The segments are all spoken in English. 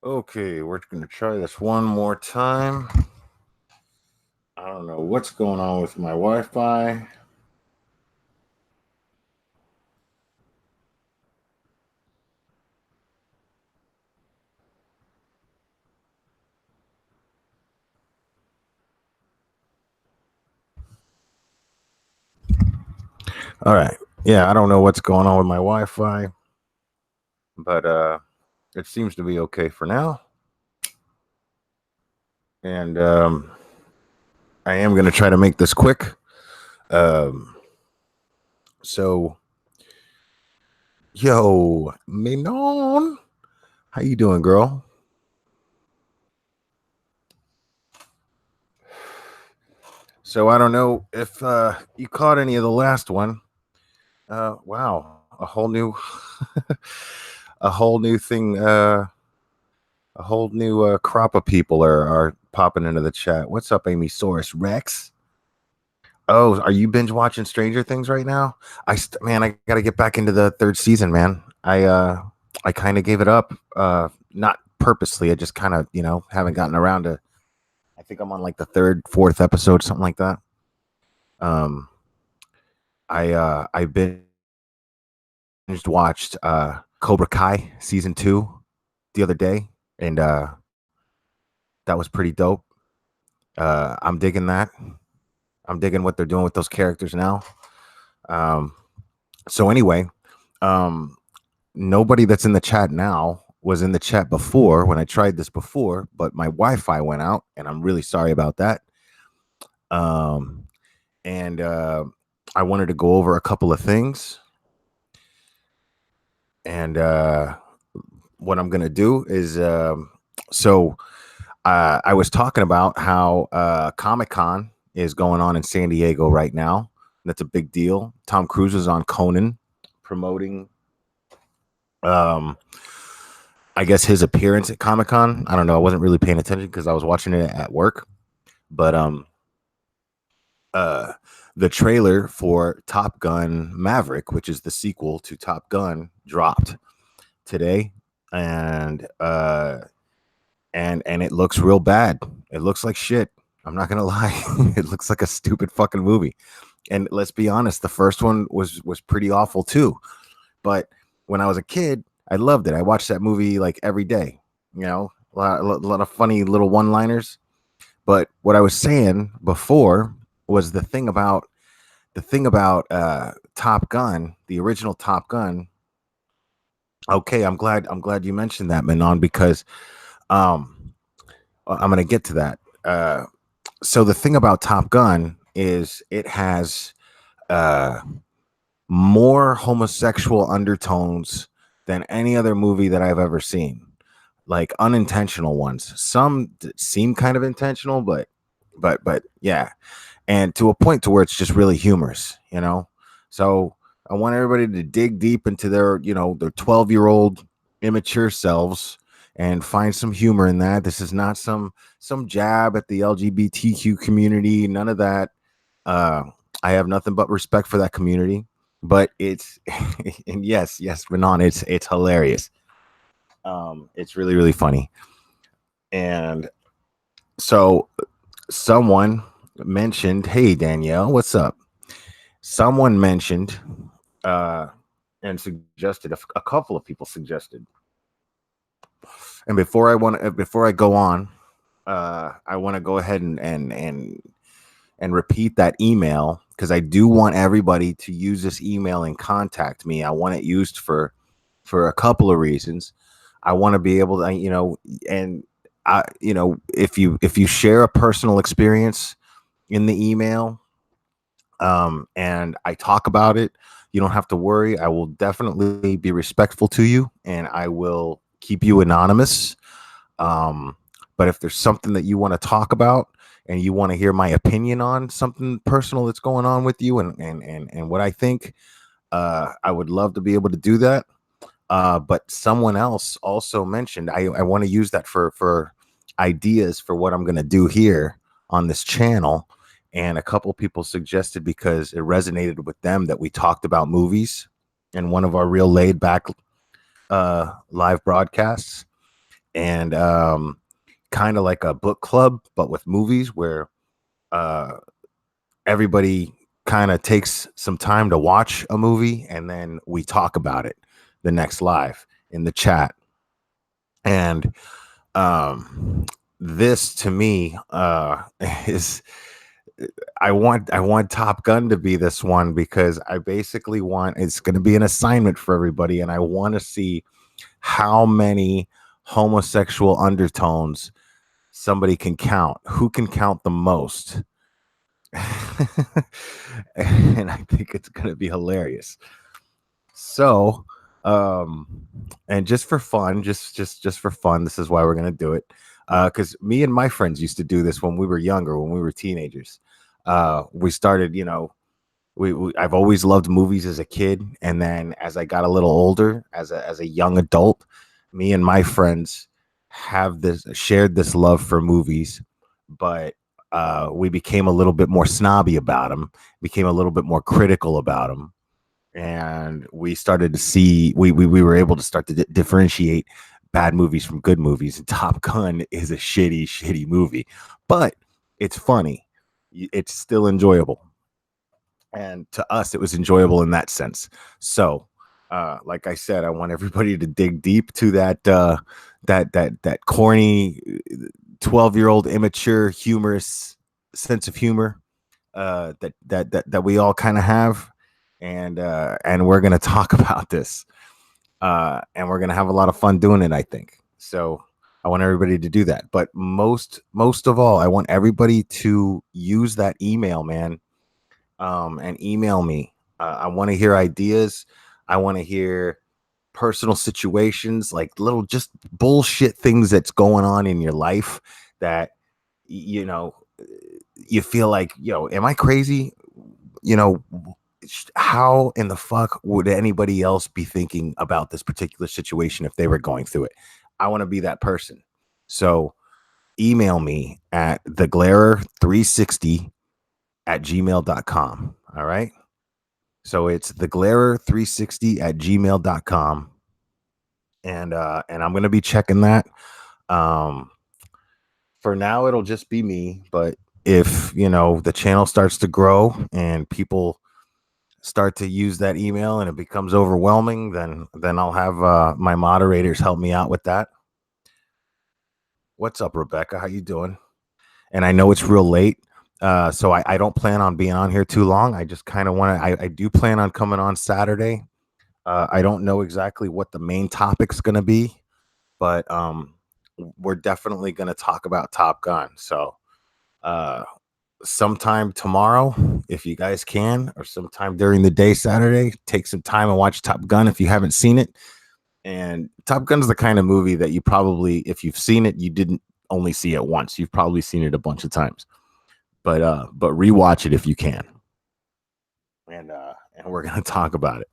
Okay, we're going to try this one more time. I don't know what's going on with my Wi-Fi. All right. Yeah, I don't know what's going on with my Wi-Fi, but it seems to be okay for now. And I am going to try to make this quick. So, yo, Minon, how you doing, girl? So I don't know if you caught any of the last one. Wow, a whole new, a whole new thing. A whole new crop of people are popping into the chat. What's up, Amy Source Rex? Oh, are you binge watching Stranger Things right now? Man, I got to get back into the third season, man. I kind of gave it up, not purposely. I just kind of haven't gotten around to. I think I'm on like the third, fourth episode, something like that. I binged watched Cobra Kai season 2 the other day, and that was pretty dope. I'm digging that. I'm digging what they're doing with those characters now. So anyway, nobody that's in the chat now was in the chat before when I tried this before, but my Wi-Fi went out, and I'm really sorry about that. And I wanted to go over a couple of things. And what I'm gonna do is I was talking about how Comic-Con is going on in San Diego right now. That's a big deal. Tom Cruise is on Conan promoting I guess his appearance at Comic-Con. I don't know. I wasn't really paying attention because I was watching it at work. But the trailer for Top Gun Maverick, which is the sequel to Top Gun, dropped today. And it looks real bad. It looks like shit. I'm not gonna lie. It looks like a stupid fucking movie. And let's be honest, the first one was pretty awful too. But when I was a kid, I loved it. I watched that movie like every day. A lot of funny little one-liners. But what I was saying before was the thing about Top Gun, the original Top Gun. Okay, I'm glad you mentioned that, Manon, because I'm gonna get to that. So the thing about Top Gun is it has more homosexual undertones than any other movie that I've ever seen, like unintentional ones. Some seem kind of intentional, but yeah, and to a point to where it's just really humorous, So I want everybody to dig deep into their 12-year-old immature selves and find some humor in that. This is not some jab at the LGBTQ community. None of that. I have nothing but respect for that community, but it's and yes, Renan, it's hilarious. It's really, really funny. And so someone mentioned, hey Danielle, what's up? Someone mentioned and suggested, a couple of people suggested. And before I go on, I want to go ahead and repeat that email, because I do want everybody to use this email and contact me. I want it used for a couple of reasons. I want to be able to, and if you share a personal experience in the email, and I talk about it, you don't have to worry. I will definitely be respectful to you, and I will keep you anonymous. But if there's something that you want to talk about and you want to hear my opinion on something personal that's going on with you and what I think, I would love to be able to do that. But someone else also mentioned, I want to use that for ideas for what I'm going to do here on this channel. And a couple people suggested, because it resonated with them, that we talked about movies in one of our real laid back live broadcasts. and kind of like a book club, but with movies where uh, everybody kind of takes some time to watch a movie and then we talk about it the next live in the chat. And this to me is I want Top Gun to be this one because I basically want it's going to be an assignment for everybody, and I want to see how many homosexual undertones somebody can count. Who can count the most? And I think it's going to be hilarious. So, and just for fun, just for fun, this is why we're going to do it. Because me and my friends used to do this when we were younger, when we were teenagers. We started, I've always loved movies as a kid, and then as I got a little older, as a young adult, me and my friends have this shared this love for movies, but we became a little bit more snobby about them, became a little bit more critical about them, and we started to see we were able to start to differentiate bad movies from good movies. And Top Gun is a shitty movie, but it's funny, it's still enjoyable, and to us it was enjoyable in that sense. So like I said, I want everybody to dig deep to that corny 12-year-old immature humorous sense of humor that we all kind of have, and we're gonna talk about this, and we're gonna have a lot of fun doing it, I think. So I want everybody to do that, but most of all, I want everybody to use that email, man, and email me. I want to hear ideas. I want to hear personal situations, like little just bullshit things that's going on in your life that you know you feel like, am I crazy? You know, how in the fuck would anybody else be thinking about this particular situation if they were going through it? I want to be that person. So email me at theglarer360 at gmail.com. All right. So it's theglarer360 at gmail.com. And I'm going to be checking that. For now, it'll just be me. But if, the channel starts to grow and people start to use that email and it becomes overwhelming, then I'll have my moderators help me out with that. What's up, Rebecca? How you doing? And I know it's real late, so I don't plan on being on here too long. I just kind of want to. I do plan on coming on Saturday. I don't know exactly what the main topic's going to be, but we're definitely going to talk about Top Gun. So sometime tomorrow, if you guys can, or sometime during the day Saturday, take some time and watch Top Gun if you haven't seen it. And Top Gun's the kind of movie that you probably, if you've seen it, you didn't only see it once. You've probably seen it a bunch of times. But rewatch it if you can. And we're gonna talk about it.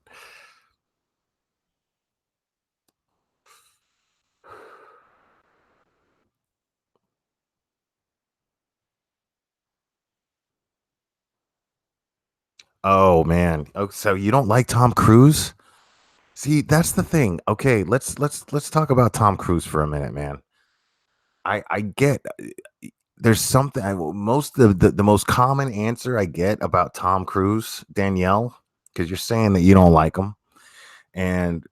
Oh man. Oh, so you don't like Tom Cruise? See, that's the thing. Okay, let's talk about Tom Cruise for a minute, man. I get there's something most of the most common answer I get about Tom Cruise, Danielle, because you're saying that you don't like him. And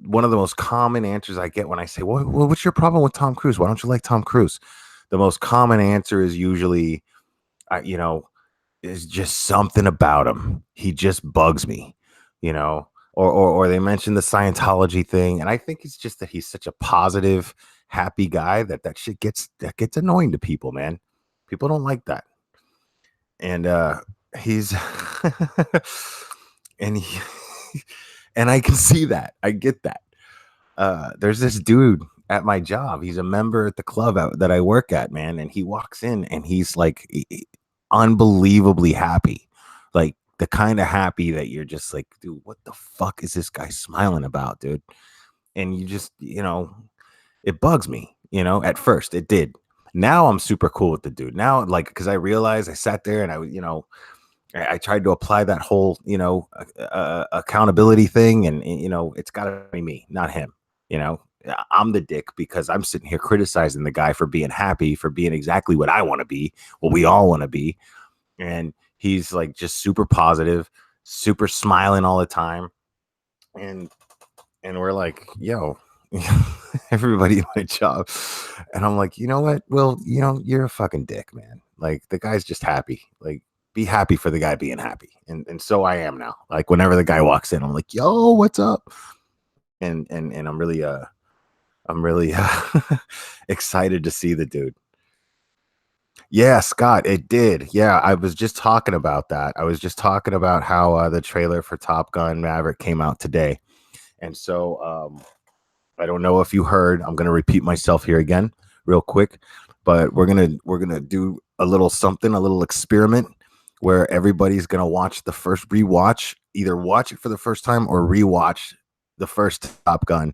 one of the most common answers I get when I say, what's your problem with Tom Cruise? Why don't you like Tom Cruise? The most common answer is usually, is just something about him. He just bugs me, or they mention the Scientology thing. And I think it's just that he's such a positive, happy guy that shit gets annoying to people, man. People don't like that. And he's and he and I can see that. I get that. There's this dude at my job. He's a member at the club that I work at, man. And he walks in and he's like unbelievably happy. Like the kind of happy that you're just like, dude, what the fuck is this guy smiling about, dude? And you just, it bugs me, at first it did. Now I'm super cool with the dude. Now, like, because I realized I sat there and I tried to apply that whole, accountability thing, and it's got to be me, not him. I'm the dick because I'm sitting here criticizing the guy for being happy, for being exactly what I want to be, what we all want to be. And he's like just super positive, super smiling all the time. And we're like, yo, everybody in my job. And I'm like, you know what? Well, you're a fucking dick, man. Like the guy's just happy. Like be happy for the guy being happy. And so I am now. Like whenever the guy walks in, I'm like, yo, what's up? And I'm really excited to see the dude. Yeah, Scott, it did. Yeah, I was just talking about that. I was just talking about how the trailer for Top Gun Maverick came out today. And so I don't know if you heard. I'm going to repeat myself here again real quick, but we're going to do a little something, a little experiment where everybody's going to watch the first rewatch, either watch it for the first time or rewatch the first Top Gun.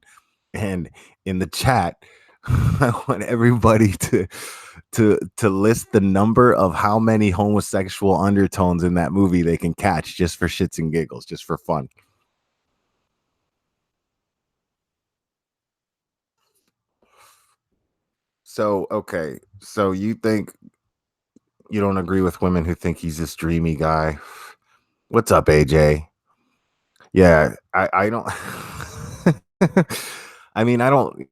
And in the chat, I want everybody to list the number of how many homosexual undertones in that movie they can catch just for shits and giggles, just for fun. So, okay. So you don't agree with women who think he's this dreamy guy. What's up, AJ? Yeah, I don't I mean, I don't,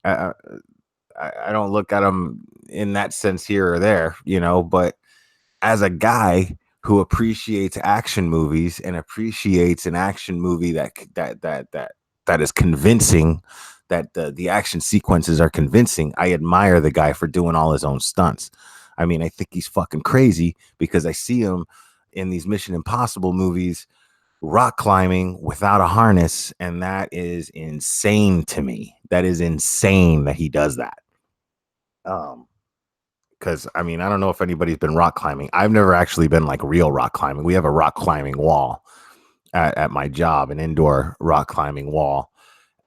I don't look at him in that sense here or there, but as a guy who appreciates action movies and appreciates an action movie that is convincing, that the action sequences are convincing, I admire the guy for doing all his own stunts. I mean, I think he's fucking crazy because I see him in these Mission Impossible movies rock climbing without a harness, and that is insane to me. That is insane that he does that. Um, because I mean, I don't know if anybody's been rock climbing. I've never actually been like real rock climbing. We have a rock climbing wall at my job, an indoor rock climbing wall,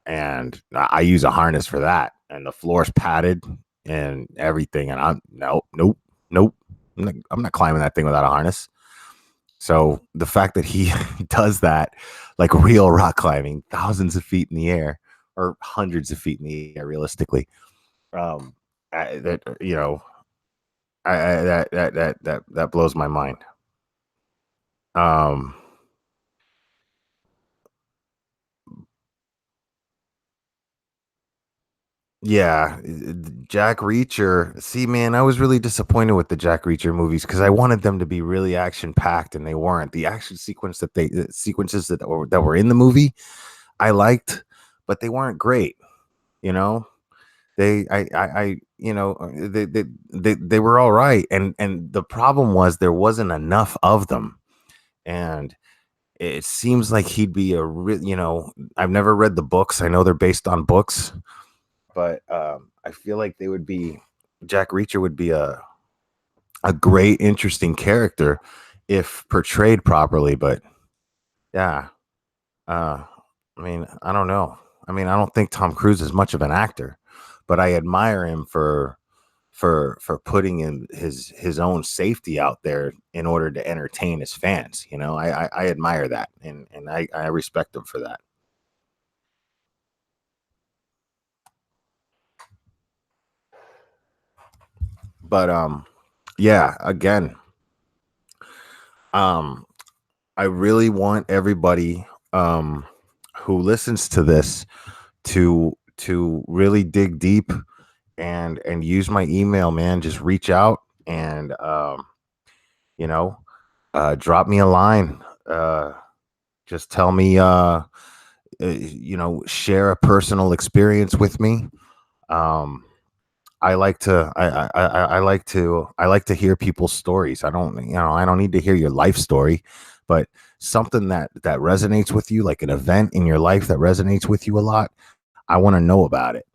and I use a harness for that. And the floor's padded and everything. And I'm nope. I'm not climbing that thing without a harness. So the fact that he does that, like real rock climbing, thousands of feet in the air or hundreds of feet in the air, realistically, that that blows my mind. Um, yeah, Jack Reacher. See, man, I was really disappointed with the Jack Reacher movies because I wanted them to be really action packed, and they weren't. The action sequences that were in the movie, I liked, but they weren't great. You know, they were all right, and the problem was there wasn't enough of them, and it seems like he'd be I've never read the books. I know they're based on books, but I feel like they would be Jack Reacher would be a great, interesting character if portrayed properly. But yeah, uh, I mean, I don't know. I mean, I don't think Tom Cruise is much of an actor, but I admire him for putting in his own safety out there in order to entertain his fans. I admire that, and I respect him for that. But yeah, again, um I really want everybody who listens to this to really dig deep and use my email, man. Just reach out and you know drop me a line. Just tell me share a personal experience with me. um I like to hear people's stories. I don't need to hear your life story, but something that resonates with you, like an event in your life that resonates with you a lot. I want to know about it.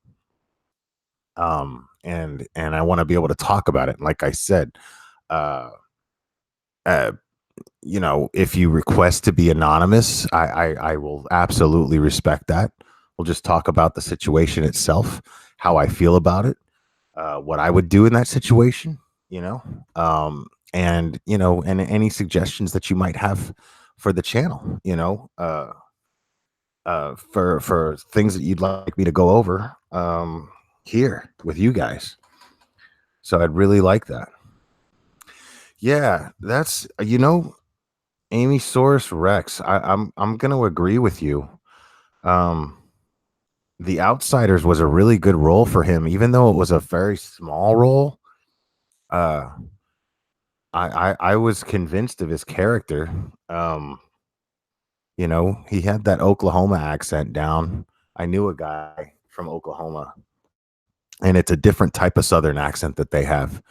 And I want to be able to talk about it. Like I said, uh, uh if you request to be anonymous, I will absolutely respect that. We'll just talk about the situation itself, how I feel about it, what I would do in that situation, you know, and any suggestions that you might have for the channel, for things that you'd like me to go over here with you guys. So I'd really like that. Yeah, that's Amy Source Rex. I'm gonna agree with you. Um, The Outsiders was a really good role for him, even though it was a very small role. Uh, I was convinced of his character. Um, he had that Oklahoma accent down. I knew a guy from Oklahoma, and it's a different type of Southern accent that they have.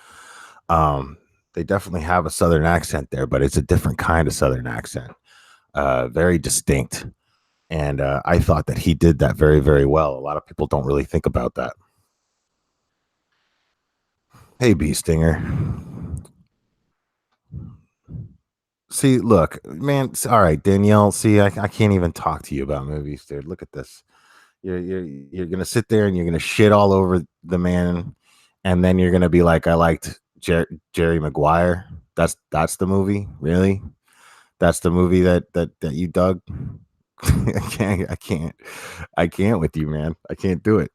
They definitely have a Southern accent there, but it's a different kind of Southern accent, very distinct. And I thought that he did that very, very well. A lot of people don't really think about that. Hey, Bee Stinger. See, look, man. All right, Danielle. See, I can't even talk to you about movies, dude. Look at this. You're gonna sit there and you're gonna shit all over the man, and then you're gonna be like, I liked Jerry Maguire. That's the movie, really. That's the movie that you dug. I can't with you, man. I can't do it.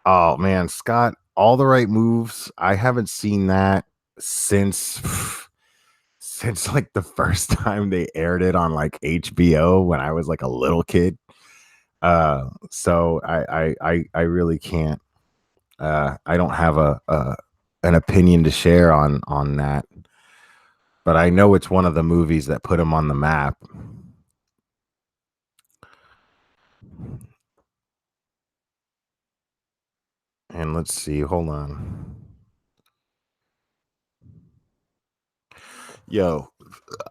Oh man, Scott, all the right moves. I haven't seen that since since like the first time they aired it on like HBO when I was like a little kid. So I really can't. I don't have a an opinion to share on that, but I know it's one of the movies that put him on the map. And let's see, hold on. Yo,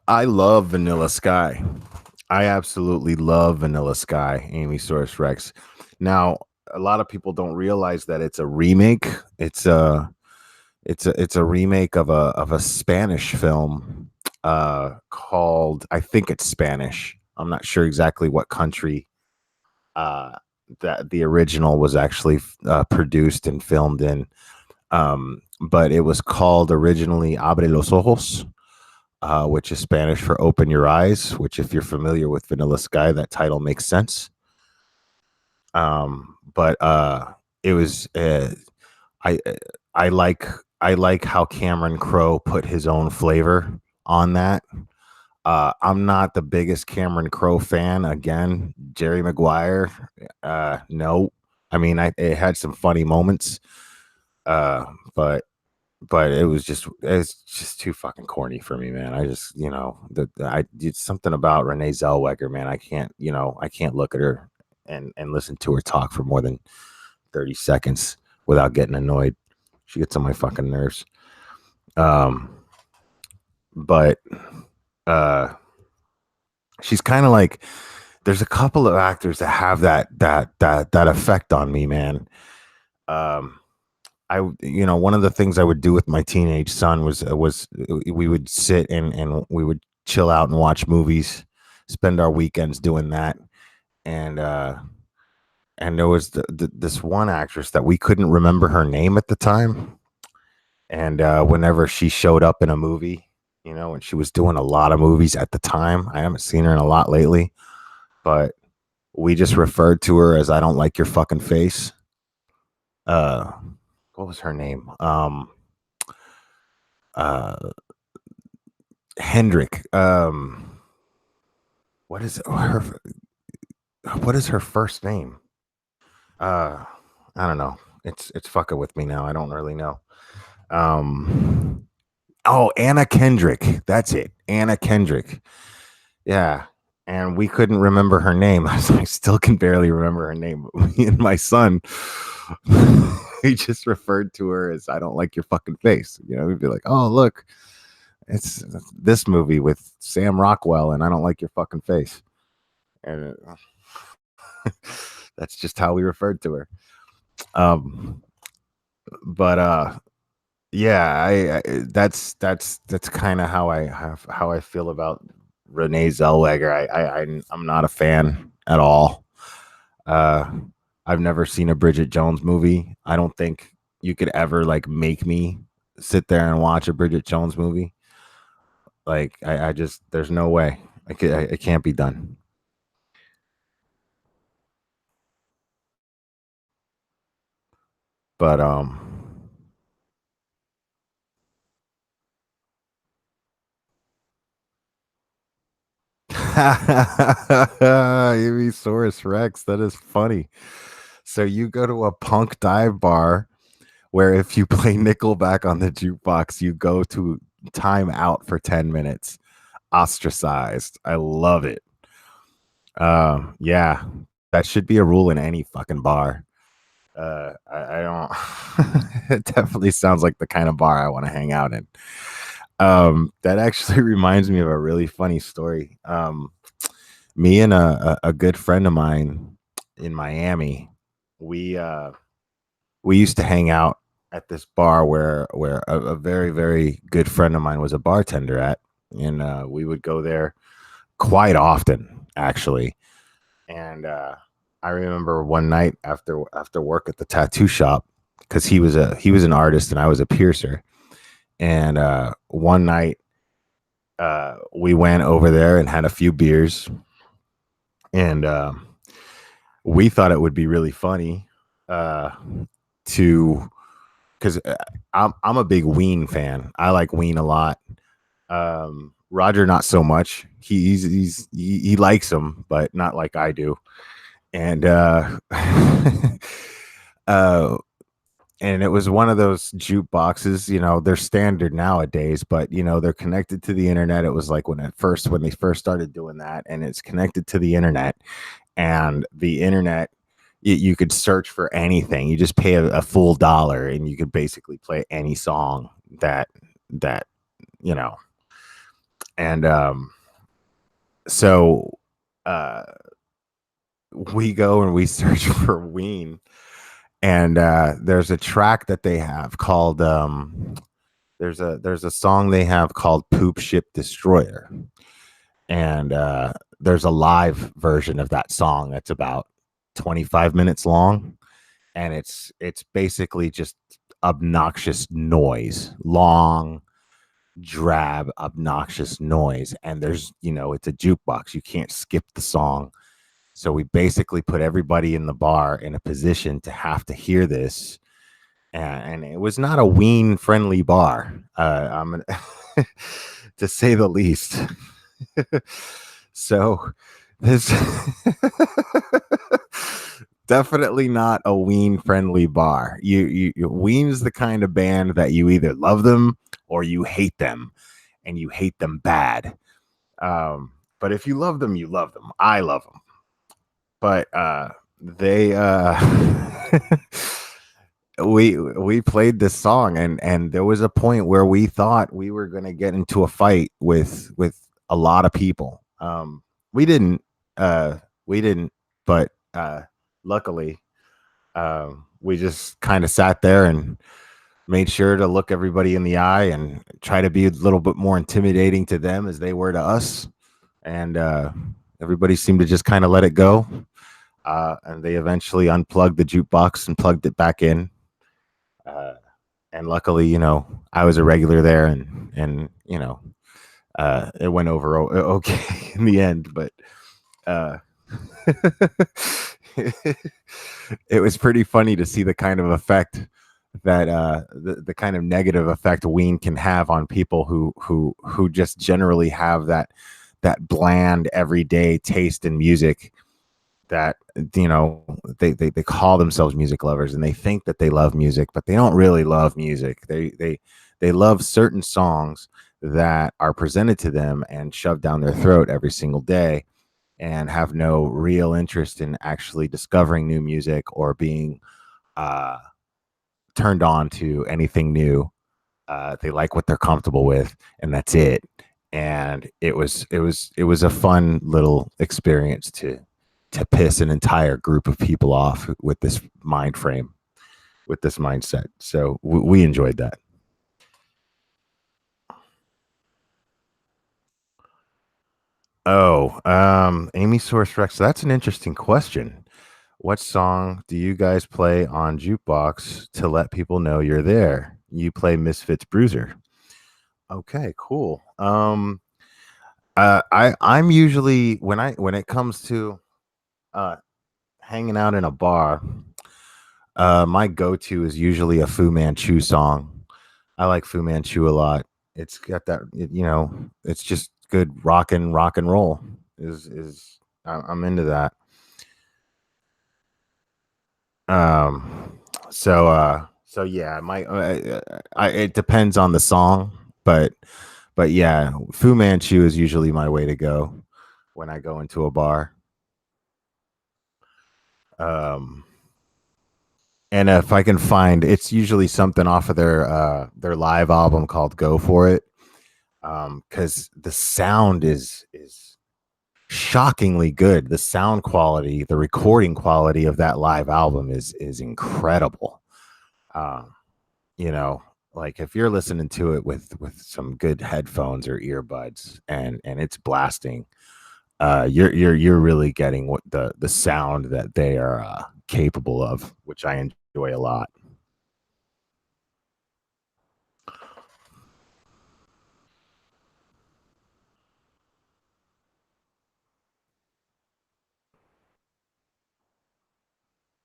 I love Vanilla Sky. I absolutely love Vanilla Sky, Amy Source Rex. Now, a lot of people don't realize that it's a remake. It's a remake of a Spanish film called, I think it's Spanish. I'm not sure exactly what country uh that the original was actually produced and filmed in. But it was called originally Abre los Ojos, which is Spanish for "Open Your Eyes." Which, if you're familiar with Vanilla Sky, that title makes sense. But it was I I like I like how Cameron Crowe put his own flavor on that. I'm not the biggest Cameron Crowe fan. Again, Jerry Maguire, no. I mean, it had some funny moments, uh, but it's just too fucking corny for me, man. I just I did something about Renee Zellweger, man. I can't look at her and listen to her talk for more than 30 seconds without getting annoyed. She gets on my fucking nerves. Um, but uh, she's kind of like, there's a couple of actors that have that effect on me, man. Um, one of the things I would do with my teenage son was we would sit and we would chill out and watch movies, spend our weekends doing that. And there was this one actress that we couldn't remember her name at the time. And whenever she showed up in a movie, and she was doing a lot of movies at the time, I haven't seen her in a lot lately, but we just referred to her as "I don't like your fucking face." Uh, what was her name? Uh, Hendrick. What is her? What is her first name? Uh, I don't know. It's fucking with me now. I don't really know. Um, oh, Anna Kendrick. That's it. Anna Kendrick. Yeah. And we couldn't remember her name. I still can barely remember her name. Me and my son, he just referred to her as "I don't like your fucking face." We'd be like, "Oh, look, it's this movie with Sam Rockwell, and I don't like your fucking face." And that's just how we referred to her. But yeah, that's kind of how I feel about Renee Zellweger. I'm not a fan at all. Uh, I've never seen a Bridget Jones movie. I don't think you could ever like make me sit there and watch a Bridget Jones movie. Like I just there's no way. It can't be done. But Amisaurus Rex, that is funny. So you go to a punk dive bar where if you play Nickelback on the jukebox, you go to time out for 10 minutes, ostracized. I love it. Yeah, that should be a rule in any fucking bar. I don't. It definitely sounds like the kind of bar I want to hang out in. That actually reminds me of a really funny story. Me and a good friend of mine in Miami, we uh, we used to hang out at this bar where a very very good friend of mine was a bartender at, and we would go there quite often actually. And I remember one night after work at the tattoo shop, because he was an artist and I was a piercer. And one night we went over there and had a few beers, and we thought it would be really funny uh, to because I'm a big Ween fan. I like Ween a lot. Roger, not so much. He likes them, but not like I do. And uh, and it was one of those jukeboxes. You know, they're standard nowadays, but you know they're connected to the internet. It was like when they first started doing that, and it's connected to the internet, and the internet. You could search for anything. You just pay a full dollar, and you could basically play any song that you know. And so uh, we go and we search for Ween, and there's a track that they have called there's a song they have called "Poop Ship Destroyer," and there's a live version of that song that's about 25 minutes long, and it's basically just obnoxious noise, long, drab, obnoxious noise. And there's, you know, it's a jukebox, you can't skip the song. So we basically put everybody in the bar in a position to have to hear this, and it was not a Ween friendly bar, to say the least. So this definitely not a Ween friendly bar. Ween's the kind of band that you either love them or you hate them, and you hate them bad. But if you love them, you love them. I love them. But they we played this song, and there was a point where we thought we were going to get into a fight with a lot of people. We didn't we didn't, but luckily we just kind of sat there and made sure to look everybody in the eye and try to be a little bit more intimidating to them as they were to us. And everybody seemed to just kind of let it go. And they eventually unplugged the jukebox and plugged it back in. And luckily, you know, I was a regular there, and you know, it went over okay in the end. But uh, it was pretty funny to see the kind of effect that the kind of negative effect Ween can have on people who just generally have that bland everyday taste in music, that, you know, they call themselves music lovers and they think that they love music, but they don't really love music. They love certain songs that are presented to them and shoved down their throat every single day, and have no real interest in actually discovering new music or being uh, turned on to anything new. They like what they're comfortable with, and that's it. And it was a fun little experience to piss an entire group of people off with this mind frame, with this mindset. So we enjoyed that. Oh, Amy Source Rex. That's an interesting question. What song do you guys play on jukebox to let people know you're there? You play Misfits Bruiser. Okay, cool. I'm usually when it comes to uh hanging out in a bar, my go-to is usually a Fu Manchu song. I like Fu Manchu a lot. It's got that, it's just good rock and roll. I'm into that. Um, so yeah, it depends on the song, but yeah, Fu Manchu is usually my way to go when I go into a bar. Um, and if I can find, it's usually something off of their live album called "Go For It," because the sound is shockingly good. The sound quality, the recording quality of that live album is incredible. Um, you know, like if you're listening to it with some good headphones or earbuds and it's blasting, you're really getting what the sound that they are capable of, which I enjoy a lot.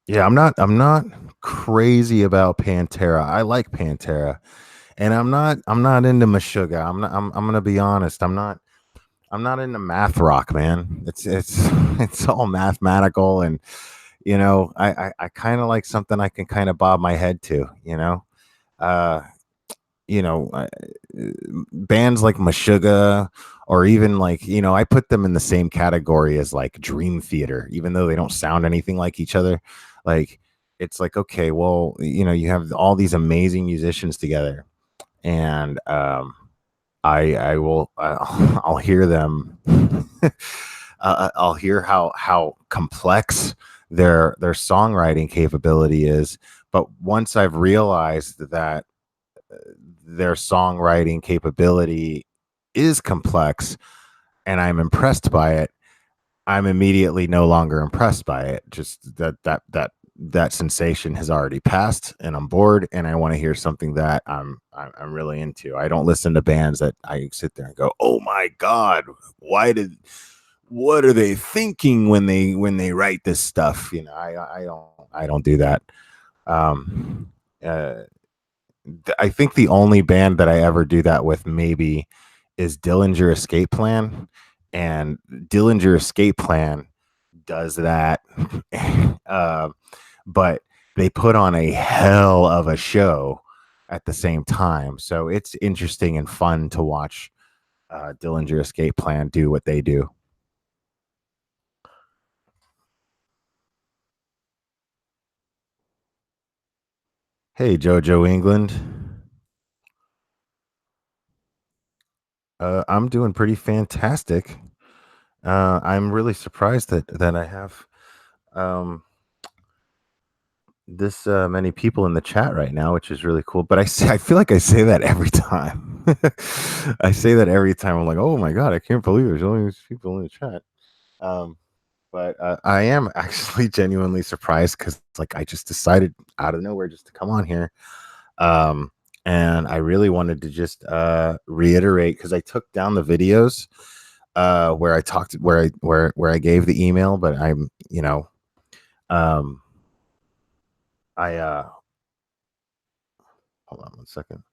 Yeah, I'm not crazy about Pantera. I like Pantera, and I'm not into Meshuggah. I'm gonna be honest. I'm not into math rock, man. It's it's all mathematical, and I kind of like something I can kind of bob my head to. Uh, bands like Meshuggah, or even like I put them in the same category as like Dream Theater, even though they don't sound anything like each other. Like it's like, okay, well, you have all these amazing musicians together, and I will I'll hear them. I'll hear how complex their songwriting capability is, but once I've realized that their songwriting capability is complex and I'm impressed by it, I'm immediately no longer impressed by it. Just that sensation has already passed, and I'm bored, and I want to hear something that I'm really into. I don't listen to bands that I sit there and go, "Oh my god, why did what are they thinking when they write this stuff?" I don't do that. Um, uh, I think the only band that I ever do that with maybe is Dillinger Escape Plan, and Dillinger Escape Plan does that, uh, but they put on a hell of a show at the same time. So it's interesting and fun to watch Dillinger Escape Plan do what they do. Hey, Jojo England. I'm doing pretty fantastic. I'm really surprised that I have um, this many people in the chat right now, which is really cool. But I feel like I say that every time. I say that every time. I'm like, oh my god, I can't believe there's only these people in the chat. Um, but I am actually genuinely surprised because like I just decided out of nowhere just to come on here. Um, and I really wanted to just reiterate because I took down the videos where I talked where I gave the email, but um, I hold on one second.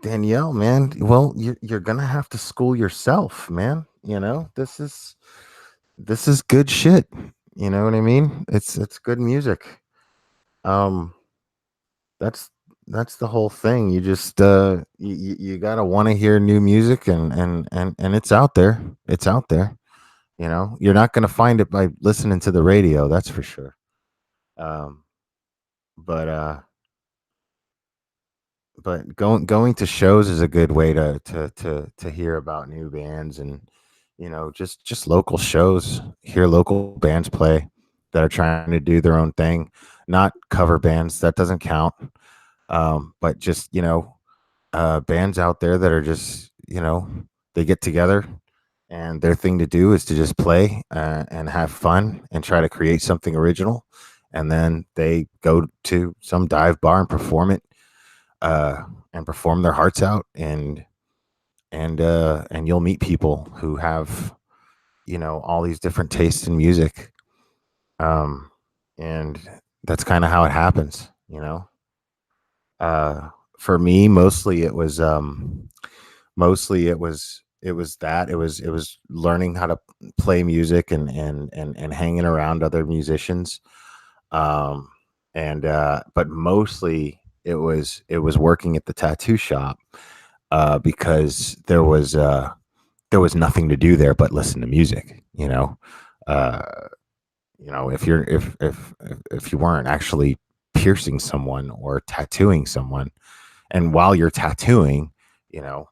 Danielle, man, well, you're gonna have to school yourself, man. This is good shit. You know what I mean? It's good music. Um, that's that's the whole thing. You just you gotta want to hear new music, and it's out there. It's out there. You're not gonna find it by listening to the radio. That's for sure. Um, but going to shows is a good way to hear about new bands, and just local shows, hear local bands play that are trying to do their own thing, not cover bands. That doesn't count. But just bands out there that are just they get together, and their thing to do is to just play and have fun and try to create something original, and then they go to some dive bar and perform it, uh, and perform their hearts out, and you'll meet people who have, all these different tastes in music. Um, and that's kind of how it happens. Uh, for me, mostly it was learning how to play music, and hanging around other musicians. Um, and But mostly it was working at the tattoo shop, because there was nothing to do there but listen to music. Uh, if you weren't actually piercing someone or tattooing someone, and while you're tattooing, you know,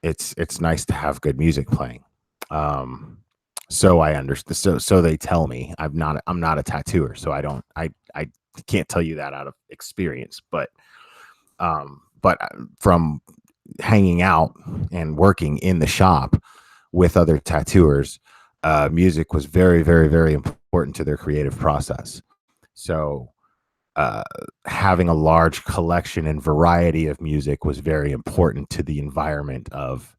it's nice to have good music playing. Um, so I understand. So they tell me I'm not a tattooer, so I can't tell you that out of experience, but from hanging out and working in the shop with other tattooers, music was very, very, very important to their creative process. So uh, having a large collection and variety of music was very important to the environment of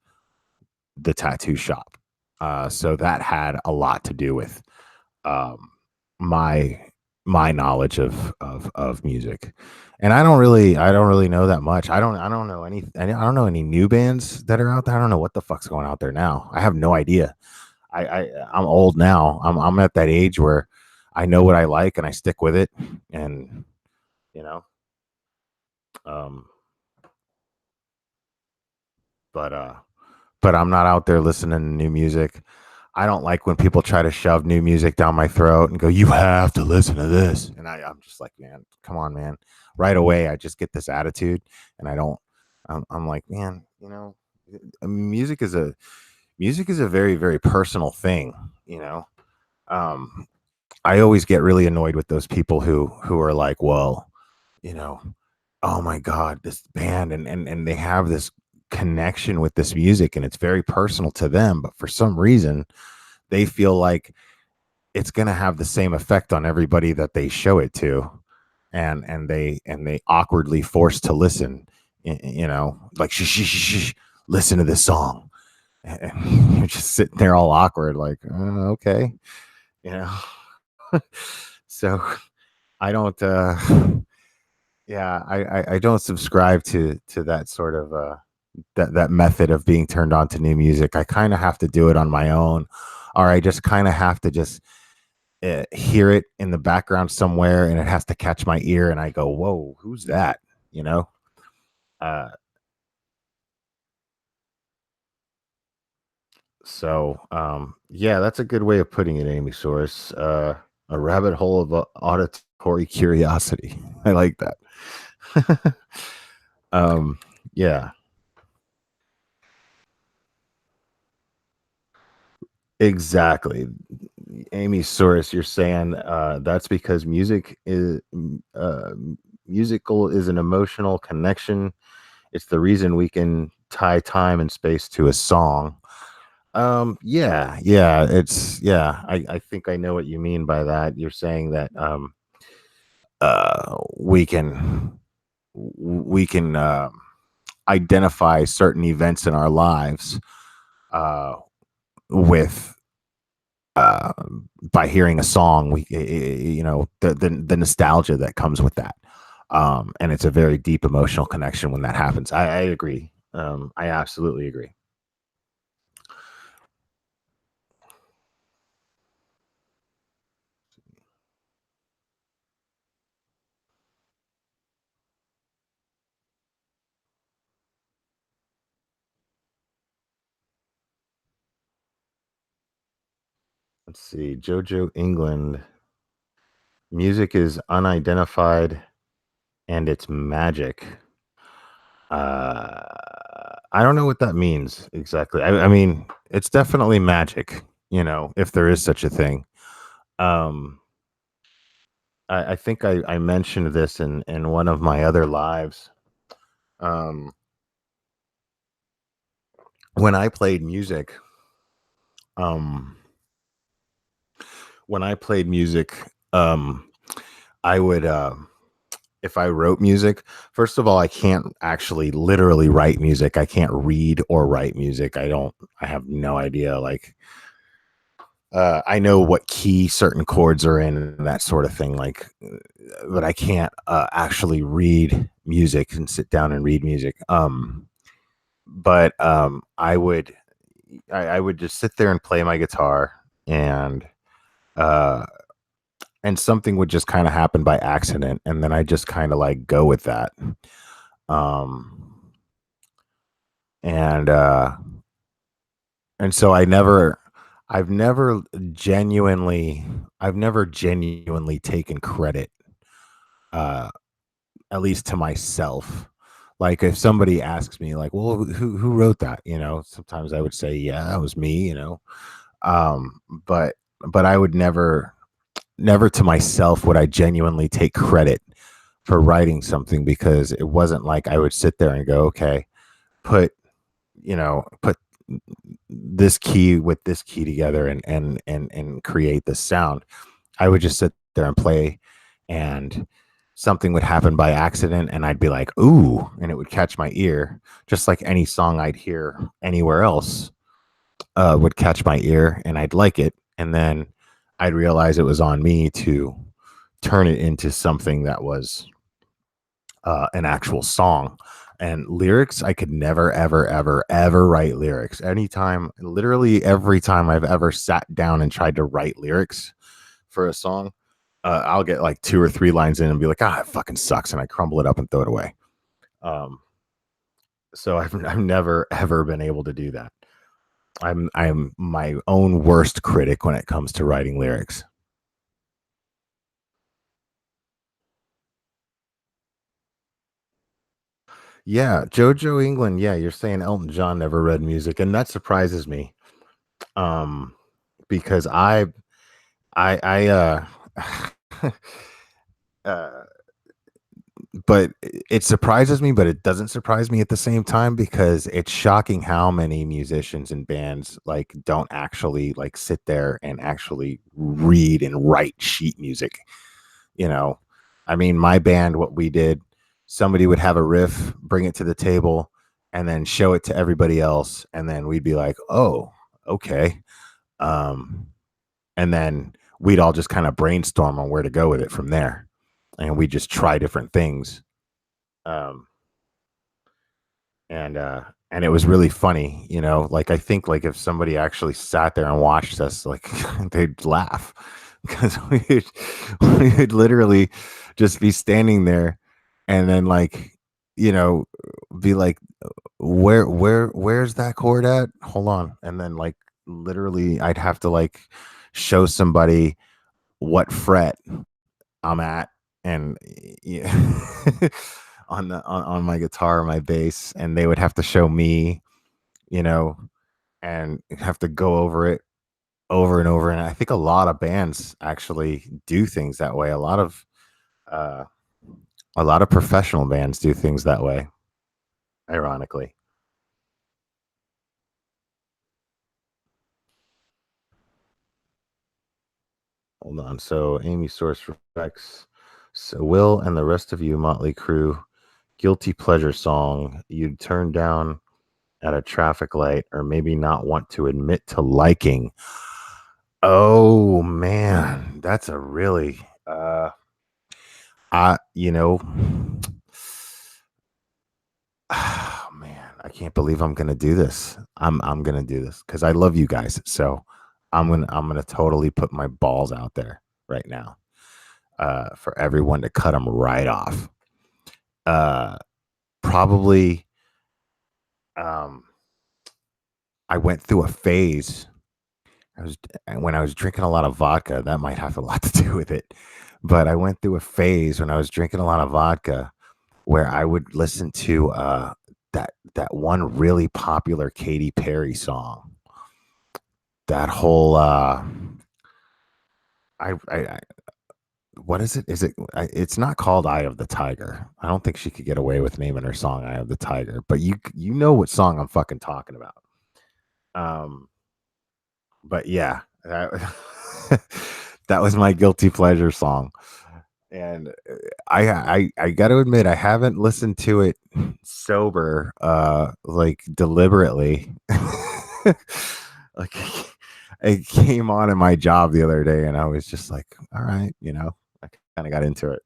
the tattoo shop. So that had a lot to do with um, my my knowledge of music. And I don't really know that much. I don't know I don't know any new bands that are out there. I don't know what the fuck's going out there now. I have no idea. I'm old now. I'm at that age where I know what I like and I stick with it. And you know, um, but I'm not out there listening to new music. I don't like when people try to shove new music down my throat and go, "You have to listen to this," and I'm just like, man, come on, man. Right away, I just get this attitude, and I don't. I'm like, man, music is a very, very personal thing. You know, um, I always get really annoyed with those people who are like, well, you know, oh my god, this band, and they have this connection with this music, and it's very personal to them, but for some reason they feel like it's going to have the same effect on everybody that they show it to, and they awkwardly force to listen, like listen to this song, and you're just sitting there all awkward, like, okay, you know. So I don't yeah, I don't subscribe to that sort of that method of being turned on to new music. I kind of have to do it on my own, or I just kind of have to just hear it in the background somewhere, and it has to catch my ear, and I go, "Whoa, who's that?" You know. Uh, yeah, that's a good way of putting it, Amy Source. A rabbit hole of auditory curiosity. I like that. um, yeah. Exactly. Amy Source, you're saying that's because musical is an emotional connection. It's the reason we can tie time and space to a song. Yeah, yeah, I think I know what you mean by that. You're saying that we can identify certain events in our lives uh with uh, by hearing a song, the nostalgia that comes with that, and it's a very deep emotional connection when that happens. I agree. I absolutely agree. Let's see, Jojo England. Music is unidentified and it's magic. I don't know what that means exactly. I mean, it's definitely magic, if there is such a thing. Um, I think I mentioned this in one of my other lives. Um, when I played music, um, when I played music, um, I would. if I wrote music, first of all, I can't actually literally write music. I can't read or write music. I have no idea. Like, I know what key certain chords are in and that sort of thing. Like, but I can't actually read music and sit down and read music. But I would just sit there and play my guitar, and uh, and something would just kind of happen by accident, and then I just kind of like go with that. Um, and and so I've never genuinely, I've never genuinely taken credit, uh, at least to myself. Like if somebody asks me, like, "Well, who wrote that?" Sometimes I would say, "Yeah, that was me." Um, but I would never to myself would I genuinely take credit for writing something, because it wasn't like I would sit there and go, "Okay, put put this key with this key together and create this sound." I would just sit there and play, and something would happen by accident, and I'd be like, "Ooh," and it would catch my ear, just like any song I'd hear anywhere else would catch my ear, and I'd like it, and then I'd realize it was on me to turn it into something that was an actual song. And lyrics, I could never, ever, ever, ever write lyrics. Anytime, literally every time I've ever sat down and tried to write lyrics for a song, I'll get like 2 or 3 lines in and be like, "Ah, it fucking sucks," and I crumble it up and throw it away. Um, so I've never ever been able to do that. I'm my own worst critic when it comes to writing lyrics. Yeah, JoJo England. Yeah, you're saying Elton John never read music, and that surprises me. Um, because I uh but it surprises me, but it doesn't surprise me at the same time, because it's shocking how many musicians and bands like don't actually like sit there and actually read and write sheet music. you know I mean, my band, what we did, somebody would have a riff, bring it to the table, and then show it to everybody else, and then we'd be like, "Oh, okay." um and then we'd all just kind of brainstorm on where to go with it from there, and we just try different things. um and and it was really funny. Like, I think, like, if somebody actually sat there and watched us, like, they'd laugh, because we'd literally just be standing there, and then, like, you know be like, where's that chord at, hold on, and then, like, literally I'd have to, like, show somebody what fret I'm at, and yeah, on my guitar, my bass, and they would have to show me, you know, and have to go over it over and over. And I think a lot of bands actually do things that way. Uh, a lot of professional bands do things that way. Ironically, hold on. So Amy Source reflects. So Will and the rest of you, Motley Crue, guilty pleasure song you'd turn down at a traffic light, or maybe not want to admit to liking. Oh man, that's a really I oh man, I can't believe I'm gonna do this. I'm gonna do this because I love you guys. So I'm gonna totally put my balls out there right now, for everyone to cut them right off. Uh, Probably, um, I went through a phase. I was When I was drinking a lot of vodka. That might have a lot to do with it, but I went through a phase when I was drinking a lot of vodka where I would listen to that one really popular Katy Perry song. That whole I what is it? It's not called Eye of the Tiger. I don't think she could get away with naming her song Eye of the Tiger, but you know what song I'm fucking talking about. Um but yeah, that, that was my guilty pleasure song. And I got to admit I haven't listened to it sober, like deliberately. Like it came on in my job the other day, and I was just like, all right, I kind of got into it.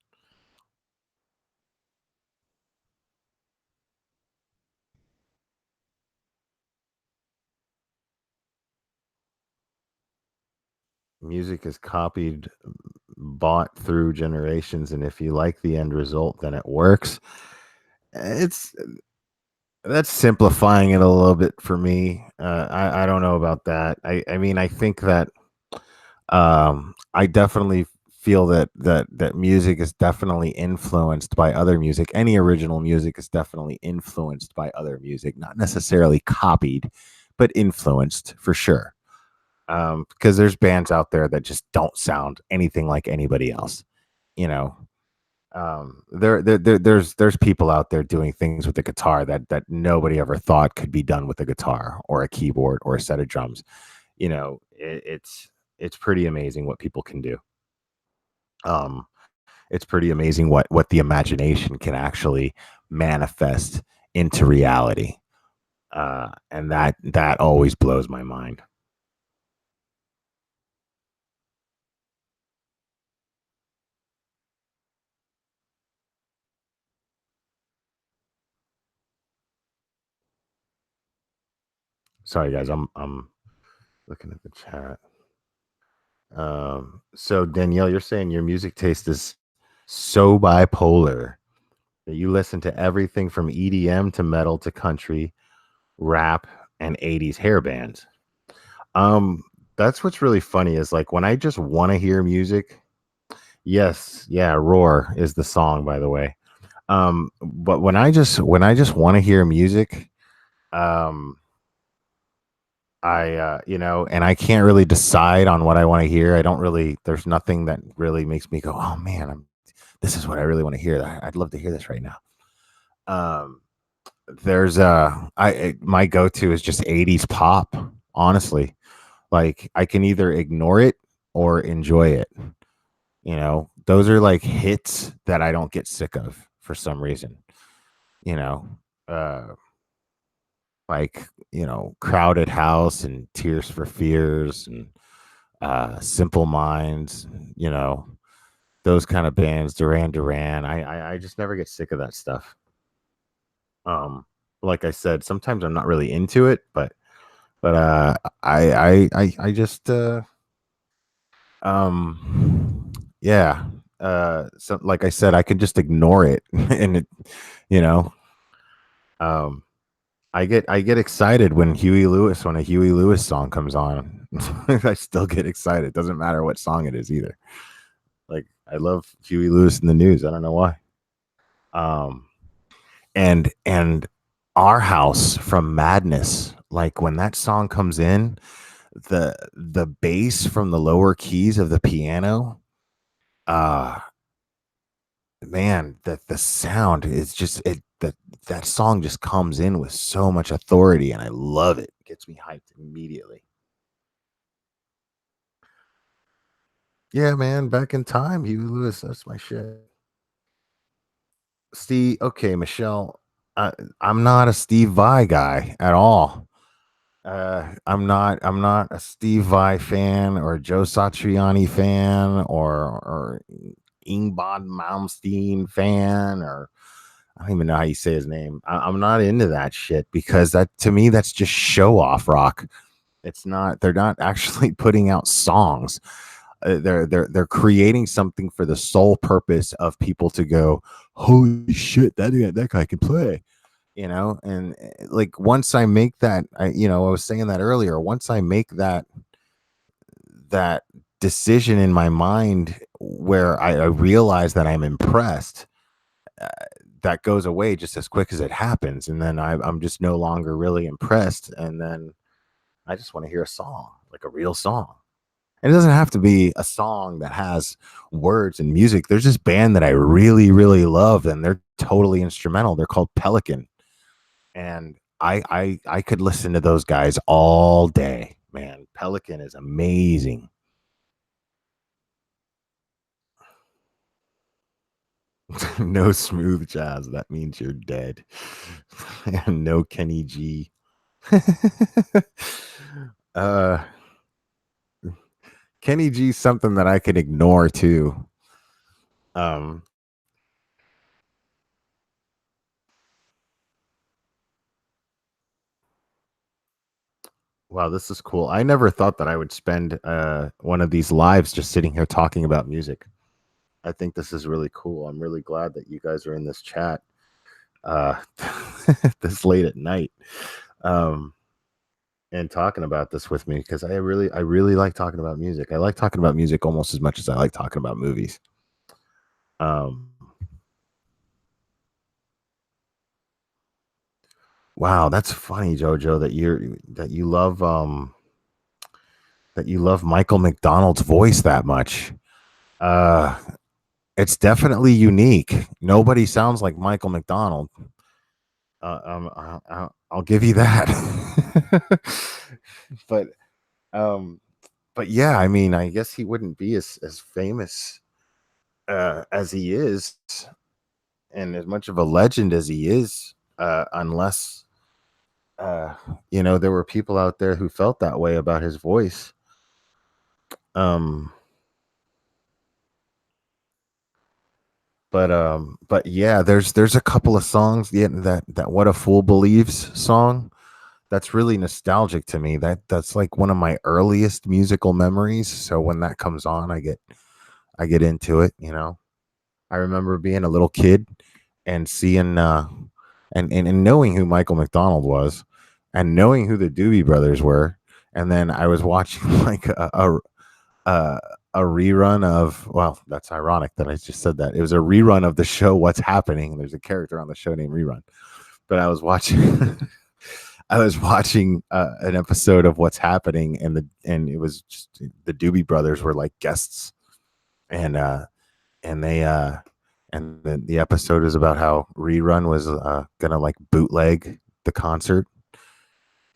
Music is copied, bought through generations, and if you like the end result, then it works. It's That's simplifying it a little bit for me. I don't know about that. I mean, I think that I definitely feel that music is definitely influenced by other music. Any original music is definitely influenced by other music, not necessarily copied, but influenced for sure. Because there's bands out there that just don't sound anything like anybody else. You know, there's people out there doing things with the guitar that nobody ever thought could be done with a guitar or a keyboard or a set of drums. It's pretty amazing what people can do. um it's pretty amazing what the imagination can actually manifest into reality. And that always blows my mind. Sorry guys, I'm looking at the chat. So Danielle, you're saying your music taste is so bipolar that you listen to everything from EDM to metal to country, rap, and 80s hair bands. Um, that's what's really funny is like when I just want to hear music. Yes, yeah, Roar is the song, by the way. But when I just want to hear music, um, and I can't really decide on what I want to hear. I don't really. There's nothing that really makes me go, "Oh man, this is what I really want to hear. I'd love to hear this right now." Um, there's my go-to is just 80s pop. Honestly, like I can either ignore it or enjoy it. Those are like hits that I don't get sick of for some reason. You know, uh, like Crowded House and Tears for Fears and Simple Minds. Those kind of bands, Duran Duran. I just never get sick of that stuff. Like I said, sometimes I'm not really into it, but I just yeah. So like I said, I could just ignore it, and you know, um, I get excited when a Huey Lewis song comes on. I still get excited. Doesn't matter what song it is either. Like I love Huey Lewis in the News. I don't know why. Um, and Our House from Madness. Like when that song comes in, the bass from the lower keys of the piano, uh man, the sound is just that song just comes in with so much authority, and I love it. Gets me hyped immediately. Yeah, man, back in time, Huey Lewis, that's my shit. Steve, okay, Michelle, I, I'm not a Steve Vai guy at all. I'm not a Steve Vai fan or a Joe Satriani fan or Ingmar Malmsteen fan, or I don't even know how you say his name. I'm not into that shit because that to me that's just show off rock. It's not. They're not actually putting out songs. They're creating something for the sole purpose of people to go, holy shit, that guy can play. And like once I make that, I was saying that earlier. Once I make that decision in my mind where I realize that I'm impressed, uh, that goes away just as quick as it happens, and then I'm just no longer really impressed, and then I just want to hear a song, like a real song. And it doesn't have to be a song that has words and music. There's this band that I really really love, and they're totally instrumental. They're called Pelican, and I could listen to those guys all day, man. Pelican is amazing. No smooth jazz. That means you're dead. And no Kenny G. uh Kenny G's something that I could ignore too. Um wow, this is cool. I never thought that I would spend one of these lives just sitting here talking about music. I think this is really cool. I'm really glad that you guys are in this chat uh this late at night. Um and talking about this with me because I really like talking about music. I like talking about music almost as much as I like talking about movies. Um wow, that's funny, Jojo, that you love Michael McDonald's voice that much. Uh it's definitely unique. Nobody sounds like Michael McDonald. I'll give you that. but um but yeah, I mean, I guess he wouldn't be as famous as he is and as much of a legend as he is unless uh there were people out there who felt that way about his voice. um but yeah, there's a couple of songs, yeah, that What a Fool Believes song, that's really nostalgic to me. That's like one of my earliest musical memories, so when that comes on, I get into it. I remember being a little kid and seeing and knowing who Michael McDonald was and knowing who the Doobie Brothers were, and then I was watching like a, a rerun of, well, that's ironic that I just said that. It was a rerun of the show What's Happening. There's a character on the show named Rerun. But I was watching I was watching an episode of What's Happening, and it was just the Doobie Brothers were like guests, and and they and then the episode is about how Rerun was gonna like bootleg the concert,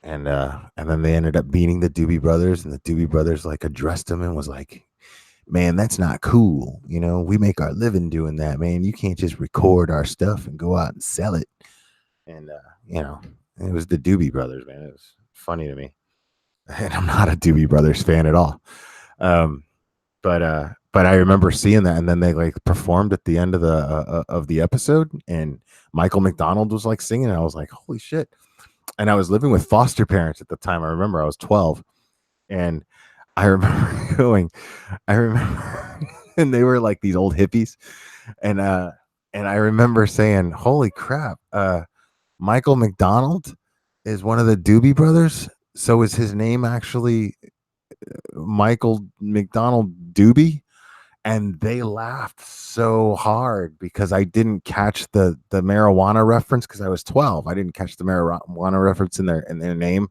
and then they ended up beating the Doobie Brothers, and the Doobie Brothers like addressed them and was like, "Man, that's not cool. We make our living doing that, man. You can't just record our stuff and go out and sell it." And it was the Doobie Brothers, man. It was funny to me, and I'm not a Doobie Brothers fan at all. Um, but I remember seeing that, and then they like performed at the end of the episode, and Michael McDonald was like singing, and I was like, "Holy shit!" And I was living with foster parents at the time. I remember I was 12, and I remember going, I remember, and they were like these old hippies, and I remember saying, "Holy crap!" Michael McDonald is one of the Doobie Brothers. So is his name actually Michael McDonald Doobie? And they laughed so hard because I didn't catch the marijuana reference because I was 12. I didn't catch the marijuana reference in their name.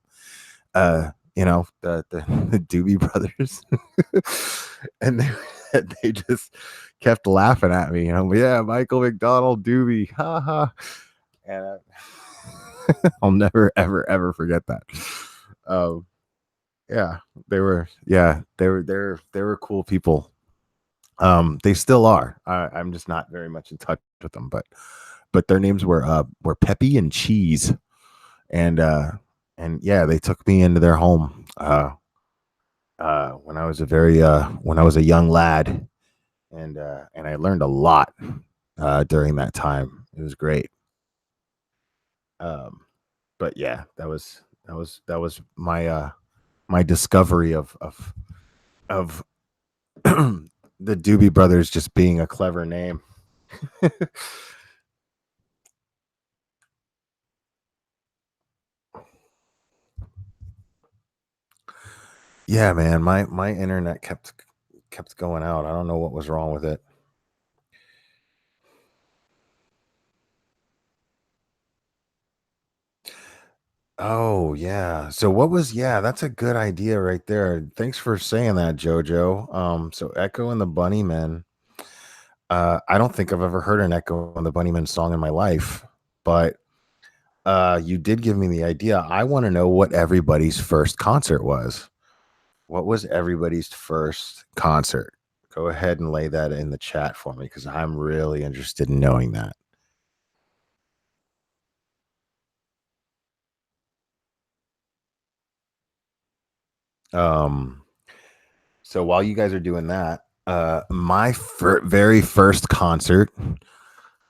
The Doobie Brothers, and they just kept laughing at me. Yeah, Michael McDonald Doobie, ha ha, and I'll never ever forget that. Um, yeah, they were cool people. They still are. I'm just not very much in touch with them, but their names were Peppy and Cheese, and yeah, they took me into their home when I was a young lad, and I learned a lot during that time. It was great. Um, but yeah, that was my discovery of the Doobie Brothers just being a clever name. Yeah, man, my internet kept going out. I don't know what was wrong with it. Oh, yeah. So what was yeah, that's a good idea right there. Thanks for saying that, Jojo. So Echo and the Bunnymen. I don't think I've ever heard an Echo and the Bunnymen song in my life, but you did give me the idea. I want to know what everybody's first concert was. What was everybody's first concert? Go ahead and lay that in the chat for me because I'm really interested in knowing that. Um, so while you guys are doing that, my very first concert,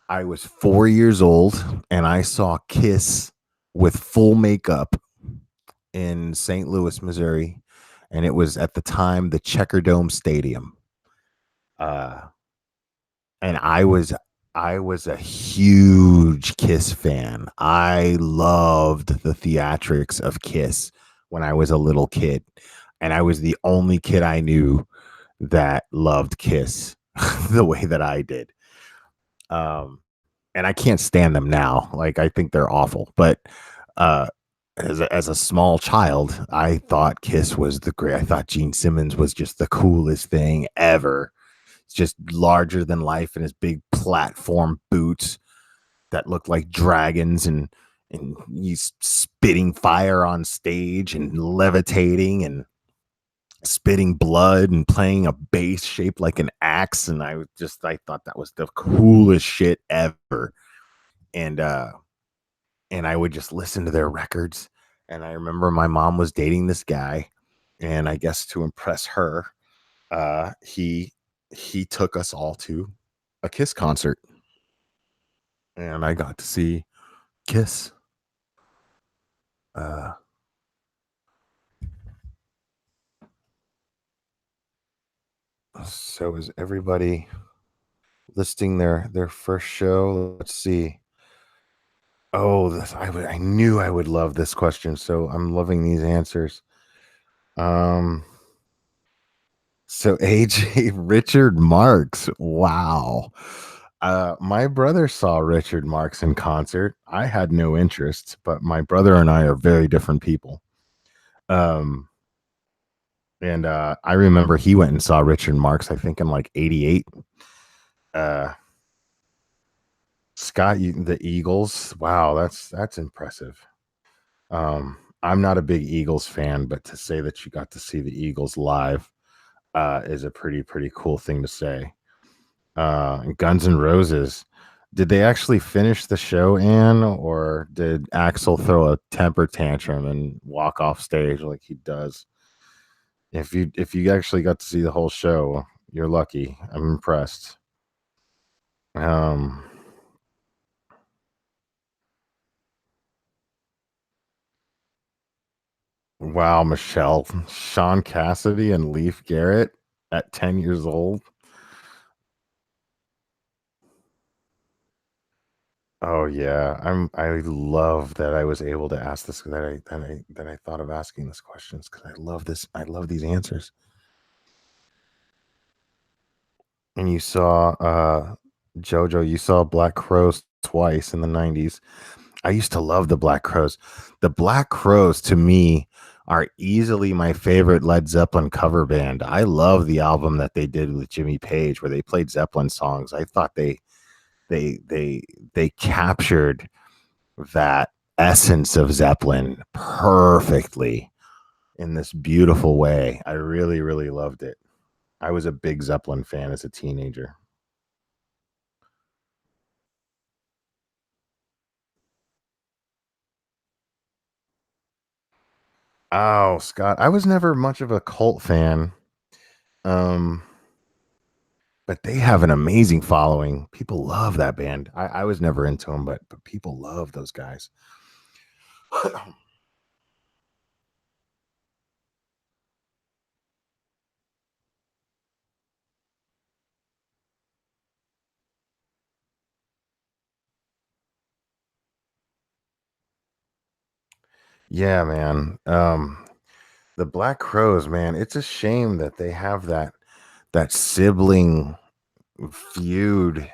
I was 4 years old and I saw Kiss with full makeup in St. Louis, Missouri. And it was at the time the Checker Dome Stadium. And I was a huge Kiss fan. I loved the theatrics of Kiss when I was a little kid. And I was the only kid I knew that loved Kiss the way that I did. Um, and I can't stand them now. Like I think they're awful. But uh, as a small child, I thought Kiss was the great. I thought Gene Simmons was just the coolest thing ever. It's just larger than life in his big platform boots that looked like dragons, and he's spitting fire on stage and levitating and spitting blood and playing a bass shaped like an axe. And I thought that was the coolest shit ever. And I would just listen to their records. And I remember my mom was dating this guy, and I guess to impress her, he took us all to a Kiss concert, and I got to see Kiss. Uh, so is everybody listing their first show? Let's see. Oh, I knew I would love this question, so I'm loving these answers. So AJ Richard Marx. Wow. My brother saw Richard Marx in concert. I had no interest, but my brother and I are very different people. Um, and I remember he went and saw Richard Marx, I think in like 88. Scott, the Eagles. Wow, that's impressive. I'm not a big Eagles fan, but to say that you got to see the Eagles live is a pretty cool thing to say. Guns N' Roses. Did they actually finish the show, Anne, or did Axel throw a temper tantrum and walk off stage like he does? If you actually got to see the whole show, you're lucky. I'm impressed. Um, wow, Michelle, Sean Cassidy and Leif Garrett at 10 years old. Oh yeah, I love that I was able to ask this that I thought of asking this questions because I love this. I love these answers. And you saw Jojo, you saw Black Crows twice in the 90s. I used to love the Black Crows. The Black Crows to me are easily my favorite Led Zeppelin cover band. I love the album that they did with Jimmy Page where they played Zeppelin songs. I thought they captured that essence of Zeppelin perfectly in this beautiful way. I really loved it. I was a big Zeppelin fan as a teenager. Oh, Scott, I was never much of a cult fan. Um, but they have an amazing following. People love that band. I was never into them, but people love those guys. Yeah, man. The Black Crows, man. It's a shame that they have that sibling feud